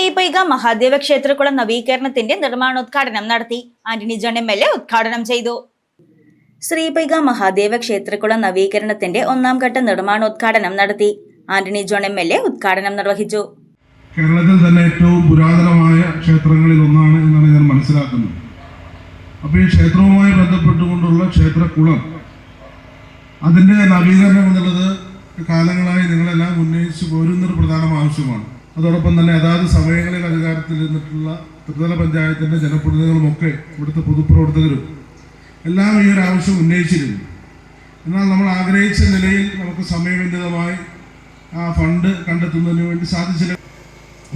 ശ്രീപൈക മഹാദേവ ക്ഷേത്രകുളം നവീകരണത്തിന്റെ നിർമ്മാണോദ്ഘാടനം നടത്തി. Antony John MLA ഉദ്ഘാടനം ചെയ്തു. ശ്രീപൈക മഹാദേവ ക്ഷേത്രകുളം നവീകരണത്തിന്റെ 1ാം ഘട്ട നിർമ്മാണോദ്ഘാടനം നടത്തി. ആന്റണി ജോൺ MLA ഉദ്ഘാടനം നിർവഹിച്ചു. കേരളത്തിൽ തന്നെ ഏറ്റവും പുരാതനമായ ക്ഷേത്രങ്ങളിൽ ഒന്നാണ് എന്നാണ് ഞാൻ മനസ്സിലാക്കുന്നത്. അപ്പോൾ ഈ ക്ഷേത്രവുമായി ബന്ധപ്പെട്ടുകൊണ്ടുള്ള ക്ഷേത്രകുളം അതിൻ്റെ നവീകരണം എന്നുള്ളത് കാലങ്ങളായി നിങ്ങളെല്ലാം ഉന്നയിച്ചു പോരുന്നൊരു പ്രധാന ആവശ്യമാണ്. അതോടൊപ്പം തന്നെ അതാത് സമയങ്ങളിൽ അധികാരത്തിൽ നിന്നിട്ടുള്ള ത്രിതല പഞ്ചായത്തിൻ്റെ ജനപ്രതിനിധികളുമൊക്കെ ഇവിടുത്തെ പൊതുപ്രവർത്തകരും എല്ലാം ഈ ഒരു ആവശ്യം ഉന്നയിച്ചിരുന്നു. എന്നാൽ നമ്മൾ ആഗ്രഹിച്ച നിലയിൽ നമുക്ക് സമയബന്ധിതമായി ആ ഫണ്ട് കണ്ടെത്തുന്നതിന് വേണ്ടി സാധിച്ചില്ല.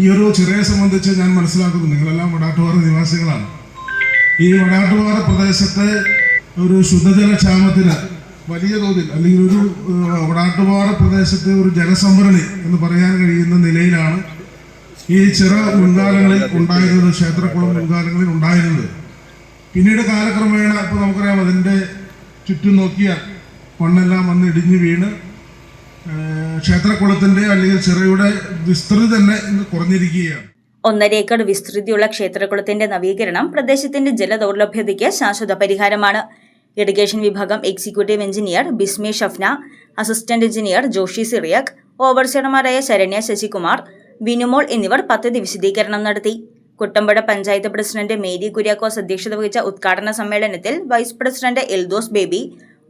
ഈ ഒരു ചിറയെ സംബന്ധിച്ച് ഞാൻ മനസ്സിലാക്കുന്നു, നിങ്ങളെല്ലാം വടാട്ടുപാറ നിവാസികളാണ്. ഈ വടാട്ടുപാറ പ്രദേശത്തെ ഒരു ശുദ്ധജല ക്ഷാമത്തിന് വലിയ തോതിൽ അല്ലെങ്കിൽ ഒരു വടാട്ടുപാറ പ്രദേശത്തെ ഒരു ജലസംഭരണി എന്ന് പറയാൻ കഴിയുന്ന നിലയിലാണ് ഈ ചിറ മുൻകാലങ്ങളിൽ ഉണ്ടായിരുന്നത്, ക്ഷേത്രക്കുളം മുൻകാലങ്ങളിൽ ഉണ്ടായിരുന്നത്. പിന്നീട് കാലക്രമേണ ഇപ്പോൾ നമുക്കറിയാം, അതിൻ്റെ ചുറ്റും നോക്കിയാൽ മണ്ണെല്ലാം വന്ന് ഇടിഞ്ഞു വീണ് ക്ഷേത്രക്കുളത്തിൻ്റെ അല്ലെങ്കിൽ ചിറയുടെ വിസ്തൃതി തന്നെ കുറഞ്ഞിരിക്കുകയാണ്. 1.5 ഏക്കർ വിസ്തൃതിയുള്ള ക്ഷേത്രകുളത്തിന്റെ നവീകരണം പ്രദേശത്തിന്റെ ജലദൗർലഭ്യതയ്ക്ക് ശാശ്വത പരിഹാരമാണ്. ഇറിഗേഷൻ വിഭാഗം executive engineer Bismi Shafna, assistant engineer Joshi Cyriac, ഓവർസിയർമാരായ ശരണ്യ ശശികുമാർ, വിനുമോൾ എന്നിവർ പദ്ധതി വിശദീകരണം നടത്തി. കുട്ടമ്പുഴ പഞ്ചായത്ത് പ്രസിഡന്റ് മേരി കുര്യാക്കോസ് അധ്യക്ഷത വഹിച്ച ഉദ്ഘാടന സമ്മേളനത്തിൽ vice president Eldhose Baby,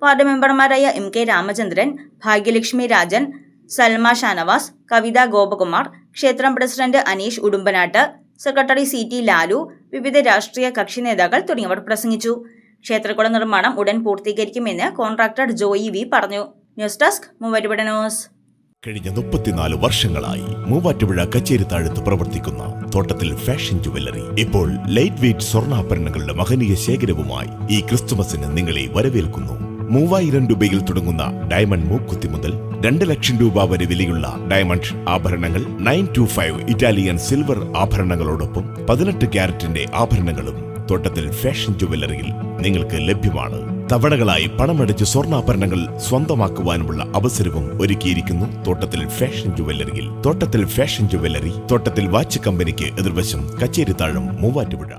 ward മെമ്പർമാരായ MK രാമചന്ദ്രൻ, ഭാഗ്യലക്ഷ്മി രാജൻ, സൽമ ഷാനവാസ്, കവിത ഗോപകുമാർ, ക്ഷേത്രം president Aneesh Udumbanattu, secretary CT Lalu, വിവിധ രാഷ്ട്രീയ കക്ഷി നേതാക്കൾ തുടങ്ങിയവർ പ്രസംഗിച്ചു. ക്ഷേത്രകുള നിർമ്മാണം ഉടൻ പൂർത്തീകരിക്കുമെന്ന് കോൺട്രാക്ടർ ജോയി വി പറഞ്ഞു. News desk Muvattupuzha news. കഴിഞ്ഞ 34 വർഷങ്ങളായി മൂവാറ്റുപുഴ കച്ചേരിത്താഴത്ത് പ്രവർത്തിക്കുന്ന തോട്ടത്തിൽ ഫാഷൻ ജുവല്ലറി ഇപ്പോൾ ലൈറ്റ് വെയ്റ്റ് സ്വർണ്ണാഭരണങ്ങളുടെ മഹനീയ ശേഖരവുമായി ഈ ക്രിസ്തുമസിന് നിങ്ങളെ വരവേൽക്കുന്നു. 3000 രൂപയിൽ തുടങ്ങുന്ന ഡയമണ്ട് മൂക്കുത്തി മുതൽ 2 ലക്ഷം രൂപ വരെ വിലയുള്ള ഡയമണ്ട് ആഭരണങ്ങൾ, 925 ഇറ്റാലിയൻ സിൽവർ ആഭരണങ്ങളോടൊപ്പം 18 ക്യാരറ്റിന്റെ ആഭരണങ്ങളും തോട്ടത്തിൽ ഫാഷൻ ജുവല്ലറിയിൽ നിങ്ങൾക്ക് ലഭ്യമാണ്. തവണകളായി പണമടച്ച് സ്വർണ്ണാഭരണങ്ങൾ സ്വന്തമാക്കുവാനുമുള്ള അവസരവും ഒരുക്കിയിരിക്കുന്നു തോട്ടത്തിൽ ഫാഷൻ ജുവല്ലറിയിൽ. തോട്ടത്തിൽ ഫാഷൻ ജുവല്ലറി, തോട്ടത്തിൽ വാച്ച് കമ്പനിക്ക് എതിർവശം, കച്ചേരിത്താഴം, മൂവാറ്റുപുഴ.